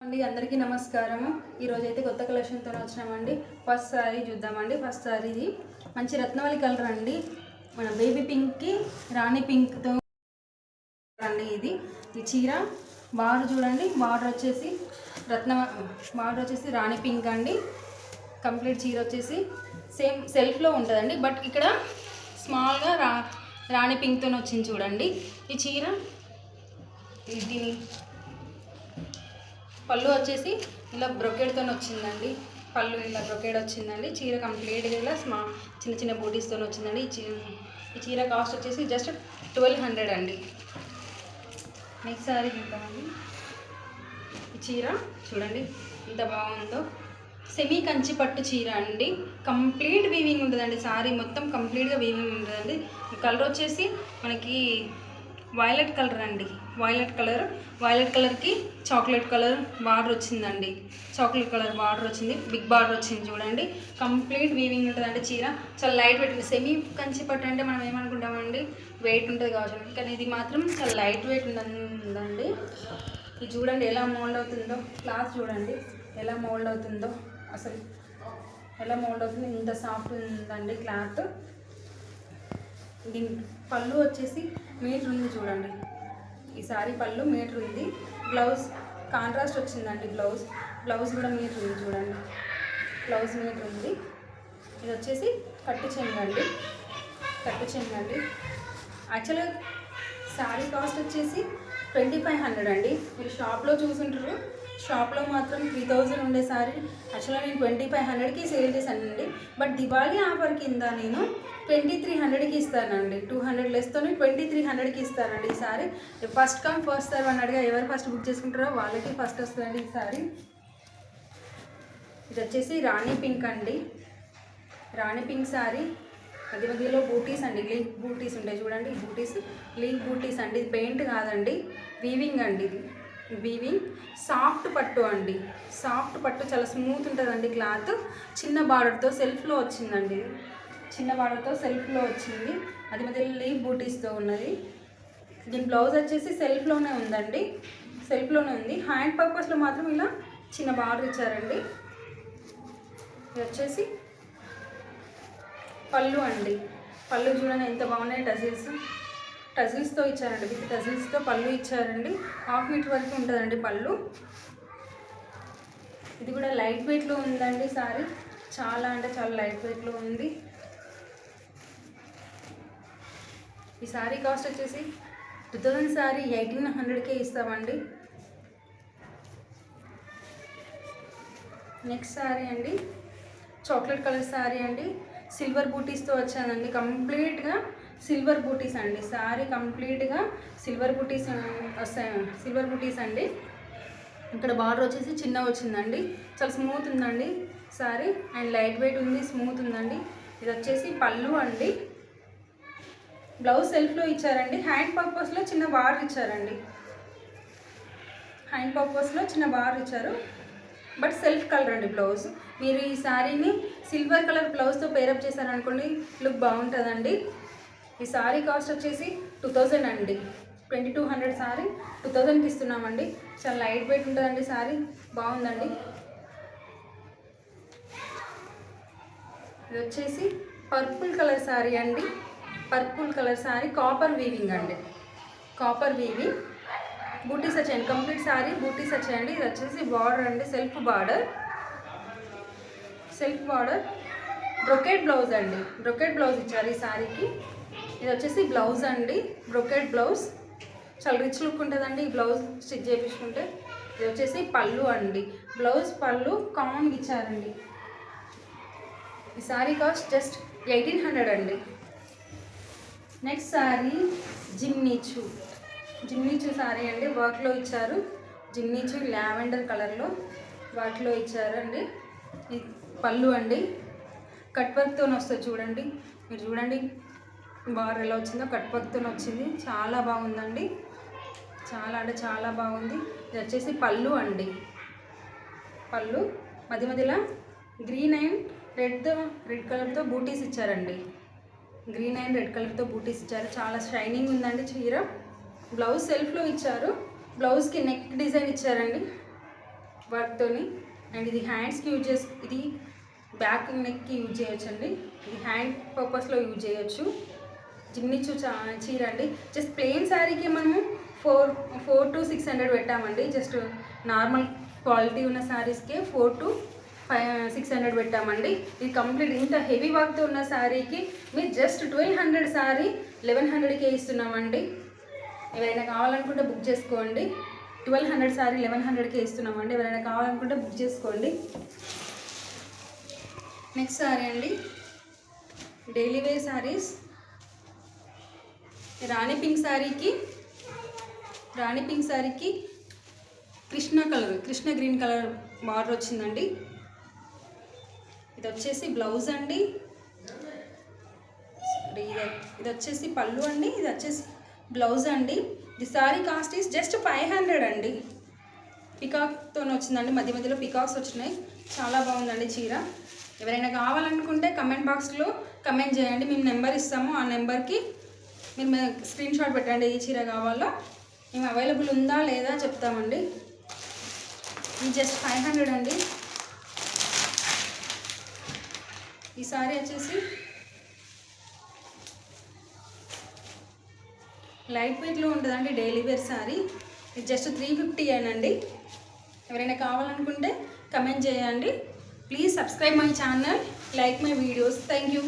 అండి అందరికీ నమస్కారము. ఈరోజు అయితే కొత్త కలెక్షన్తో వచ్చినామండి. ఫస్ట్ శారీ చూద్దామండి. ఫస్ట్ శారీ ఇది మంచి రత్నవళి కలర్ అండి. మన బేబీ పింక్కి రాణి పింక్తో అండి. ఇది ఈ చీర బార్డర్ చూడండి. బార్డర్ వచ్చేసి బార్డర్ వచ్చేసి రాణి పింక్ అండి. కంప్లీట్ చీర వచ్చేసి సేమ్ సెల్ఫ్లో ఉంటుందండి. బట్ ఇక్కడ స్మాల్గా రాణి పింక్తో వచ్చింది చూడండి. ఈ చీర దీని పళ్ళు వచ్చేసి ఇలా బ్రొకేడ్తో వచ్చిందండి. పళ్ళు ఇలా బ్రొకేడ్ వచ్చిందండి. చీర కంప్లీట్గా ఇలా చిన్న చిన్న బూటీస్తో వచ్చిందండి. ఈ చీర కాస్ట్ వచ్చేసి జస్ట్ 1200 అండి. నెక్స్ట్ సారీ చూద్దామండి. ఈ చీర చూడండి ఎంత బాగుందో. సెమీ కంచి పట్టు చీర అండి. కంప్లీట్ వీవింగ్ ఉంటుందండి. సారీ మొత్తం కంప్లీట్గా వీవింగ్ ఉంటుందండి. ఈ కలర్ వచ్చేసి మనకి వైలెట్ కలర్ అండి. వైలెట్ కలర్కి చాక్లెట్ కలర్ బార్డర్ వచ్చిందండి. చాక్లెట్ కలర్ బార్డర్ వచ్చింది. బిగ్ బార్డర్ వచ్చింది చూడండి. కంప్లీట్ వీవింగ్ ఉంటుందండి. చీర చాలా లైట్ వెయిట్. సెమీ కంచి పట్టు అంటే మనం ఏమనుకుంటామండి వెయిట్ ఉంటుంది కావచ్చు, కానీ ఇది మాత్రం చాలా లైట్ వెయిట్ ఉందండి. ఇది చూడండి ఎలా మోల్డ్ అవుతుందో. క్లాత్ చూడండి ఎలా మోల్డ్ అవుతుందో. అసలు ఎలా మోల్డ్ అవుతుంది, ఇంత సాఫ్ట్ ఉందండి క్లాత్. దీని పళ్ళు వచ్చేసి మీటర్ ఉంది చూడండి. ఈ సారీ పళ్ళు మీటర్ ఉంది. బ్లౌజ్ కాంట్రాస్ట్ వచ్చిందండి. బ్లౌజ్ కూడా మీటర్ ఉంది చూడండి. బ్లౌజ్ మీటర్ ఉంది. ఇది వచ్చేసి కట్టు చెంగండి. యాక్చువల్గా శారీ కాస్ట్ వచ్చేసి 2500 అండి. మీరు షాప్లో చూసుంటారు. షాప్లో మాత్రం 3000 ఉండే సారీ యాక్చువల్గా నేను 2500కి సేల్ చేశానండి. బట్ దివాళీ ఆఫర్ కింద నేను 2300కి ఇస్తానండి. 200 లెస్తోనే 2300కి ఇస్తానండి. ఈ sorry first come first serve అన్నట్టుగా ఎవరు ఫస్ట్ బుక్ చేసుకుంటారో వాళ్ళకి ఫస్ట్ వస్తుందండి ఈ సారీ. ఇది వచ్చేసి రాణి పింక్ అండి. రాణి పింక్ సారీ మధ్యలో బూటీస్ అండి. లీఫ్ బూటీస్ ఉంటాయి చూడండి. లీఫ్ బూటీస్ అండి. ఇది పెయింట్ కాదండి, వీవింగ్ అండి. ఇది వీవింగ్ సాఫ్ట్ పట్టు అండి. సాఫ్ట్ పట్టు చాలా స్మూత్ ఉంటుందండి క్లాత్. చిన్న బార్డర్తో సెల్ఫ్లో వచ్చిందండి. చిన్న బార్డర్తో సెల్ఫ్లో వచ్చింది. అది మధ్యలో లీఫ్ బూటీస్తో ఉన్నది. దీని బ్లౌజ్ వచ్చేసి సెల్ఫ్లోనే ఉందండి. సెల్ఫ్లోనే ఉంది. హ్యాండ్ పర్పస్లో మాత్రం ఇలా చిన్న బార్డర్ ఇచ్చారండి. ఇది వచ్చేసి పళ్ళు అండి. పళ్ళు చూడండి ఎంత బాగున్నాయి. టజిల్స్తో ఇచ్చారండి. విత్ టజిల్స్తో పళ్ళు ఇచ్చారండి. 1/2 మీటర్ వరకు ఉంటుందండి పళ్ళు. ఇది కూడా లైట్ వెయిట్లో ఉందండి సారీ. చాలా అంటే చాలా లైట్ వెయిట్లో ఉంది. ఈ సారీ కాస్ట్ వచ్చేసి 2000 సారీ 1800కే ఇస్తామండి. నెక్స్ట్ సారీ అండి చాక్లెట్ కలర్ సారీ అండి. సిల్వర్ బూటీస్తో వచ్చానండి. కంప్లీట్గా సిల్వర్ బూటీస్ అండి. సారీ కంప్లీట్గా సిల్వర్ బూటీస్ అండి. ఇక్కడ బార్డర్ వచ్చేసి చిన్న వచ్చిందండి. చాలా స్మూత్ ఉందండి సారీ. అండ్ లైట్ వెయిట్ ఉంది, స్మూత్ ఉందండి. ఇది వచ్చేసి పళ్ళు అండి. బ్లౌజ్ సెల్ఫ్లో ఇచ్చారండి. హ్యాండ్ పర్పస్లో చిన్న బార్డర్ ఇచ్చారు. బట్ సెల్ఫ్ కలర్ అండి బ్లౌజ్. మీరు ఈ శారీని సిల్వర్ కలర్ బ్లౌజ్తో పేరప్ చేశారనుకోండి లుక్ బాగుంటుందండి. ఈ శారీ కాస్ట్ వచ్చేసి 2000 అండి. 2200 శారీ 2000కి ఇస్తున్నామండి. చాలా లైట్ వెయిట్ ఉంటుందండి శారీ. బాగుందండి. ఇది వచ్చేసి పర్పుల్ కలర్ శారీ అండి. Purple colour sari copper weaving అండి. కాపర్ వీవింగ్ బూటీస్ వచ్చాయండి. కంప్లీట్ శారీ బూటీస్ వచ్చాయండి. ఇది వచ్చేసి బార్డర్ అండి. సెల్ఫ్ బార్డర్ బ్రొకెట్ బ్లౌజ్ అండి. బ్రొకెట్ బ్లౌజ్ ఇచ్చారు ఈ శారీకి. ఇది వచ్చేసి బ్లౌజ్ అండి. బ్రొకెట్ బ్లౌజ్ చాలా రిచ్ లుక్ ఉంటుందండి ఈ బ్లౌజ్ స్టిచ్ చేయించుకుంటే. ఇది వచ్చేసి పళ్ళు అండి. బ్లౌజ్ పళ్ళు కామన్గా ఇచ్చారండి. ఈ శారీ కాస్ట్ జస్ట్ 1800 అండి. నెక్స్ట్ శారీ జిమ్నీచూ శారీ అండి. వర్క్లో ఇచ్చారు. జిమ్నీచూ లావెండర్ కలర్లో వర్క్లో ఇచ్చారండి. ఇది పళ్ళు అండి. కట్ వర్క్తో వస్తుంది చూడండి. మీరు చూడండి బార్డర్ ఎలా వచ్చిందో. కట్ వర్క్తో వచ్చింది. చాలా బాగుందండి. చాలా అంటే చాలా బాగుంది. ఇది వచ్చేసి పళ్ళు అండి. పళ్ళు మధ్యలో గ్రీన్ అండ్ రెడ్ కలర్తో బూటీస్ ఇచ్చారండి. చాలా షైనింగ్ ఉందండి చీర. బ్లౌజ్ సెల్ఫ్లో ఇచ్చారు. బ్లౌజ్కి నెక్ డిజైన్ ఇచ్చారండి. వర్క్తోని. అండ్ ఇది హ్యాండ్స్కి యూజ్ చేసి, ఇది బ్యాక్ నెక్కి యూజ్ చేయొచ్చండి. ఇది హ్యాండ్ పర్పస్లో యూజ్ చేయొచ్చు. జిమ్మిచు చీర అండి. జస్ట్ ప్లెయిన్ శారీకి మనము 4 to 600 పెట్టామండి. జస్ట్ నార్మల్ క్వాలిటీ ఉన్న శారీస్కే 4 to 600 పెట్టామండి. ఇది కంప్లీట్ ఇంత హెవీ వర్క్తో ఉన్న శారీకి మీరు జస్ట్ 1200 శారీ 1100కే ఇస్తున్నామండి. ఎవరైనా కావాలనుకుంటే బుక్ చేసుకోండి. 1200 శారీ 1100కే ఇస్తున్నామండి. ఎవరైనా కావాలనుకుంటే బుక్ చేసుకోండి. నెక్స్ట్ శారీ అండి, డైలీ వేర్ శారీస్. రాణి పింక్ శారీకి కృష్ణ గ్రీన్ కలర్ బార్డర్ వచ్చిందండి. ఇది వచ్చేసి బ్లౌజ్ అండి. ఇది వచ్చేసి పళ్ళు అండి. ఇది వచ్చేసి బ్లౌజ్ అండి. The sorry cost is just 500 అండి. పికాక్తో వచ్చిందండి. మధ్య మధ్యలో పికాక్స్ వచ్చినాయి. చాలా బాగుందండి చీర. ఎవరైనా కావాలనుకుంటే కమెంట్ బాక్స్లో కమెంట్ చేయండి. మేము నెంబర్ ఇస్తాము. ఆ నెంబర్కి మీరు స్క్రీన్ షాట్ పెట్టండి. ఏ చీర కావాలో మేము అవైలబుల్ ఉందా లేదా చెప్తామండి. ఇది జస్ట్ 500 అండి. ఈ సారీ వచ్చేసి లైట్ వెయిట్లో ఉంటుందండి. Daily wear sari. ఇది జస్ట్ 350 అండి. ఎవరైనా కావాలనుకుంటే కమెంట్ చేయండి. Please subscribe my channel, like my videos. Thank you.